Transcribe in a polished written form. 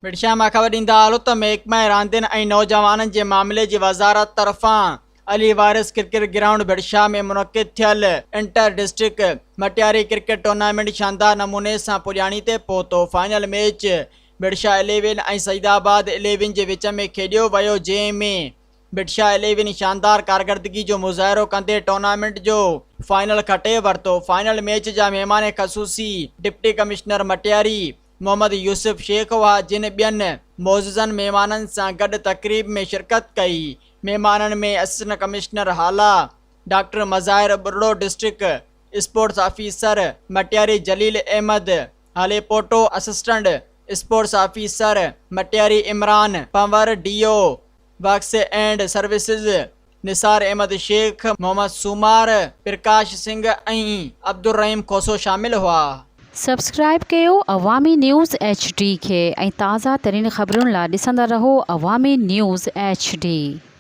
मिर्शा मां ख़बर ॾींदा हलो त महकमा रांदियुनि ऐं नौजवाननि जे मामले जी वज़ारत तरफ़ां अली वारिस क्रिकेट ग्राउंड बिड़शा में मुनक़िद थियल inter district Matiari cricket tournament शानदार नमूने सां पुॼाणी ते पहुतो। फाइनल मैच बिड़शा 11 ऐं सईदाबाद 11 जे विच में खेॾियो वियो, जंहिं में बिड़शा 11 शानदार कारकर्दगी जो मुज़ाहिरो कंदे टूर्नामेंट जो फाइनल खटे वरितो। फाइनल मैच जा महिमान ख़सूसी डिप्टी कमिश्नर मटियारी मोहम्मद यूसुफ शेख हुआ, जिन ॿियनि मोज़ज़न महिमाननि सां गॾु तक़रीब में शिरकत कई। महिमाननि में assistant commissioner Hala doctor Mazahir Burdo, district sports officer Matiari Jalil Ahmed Halepoto, assistant sports officer Matiari Imran Panwar, DO works and services Nisar Ahmed Shaikh, Mohammad Sumar, Prakash Singh ऐं अब्दुल रहीम खोसो शामिल हुआ। सब्सक्राइब कयो अवामी न्यूज़ HD खे ऐं ताज़ा तरीन ख़बरुनि लाइ ॾिसंदा रहो अवामी न्यूज़ HD।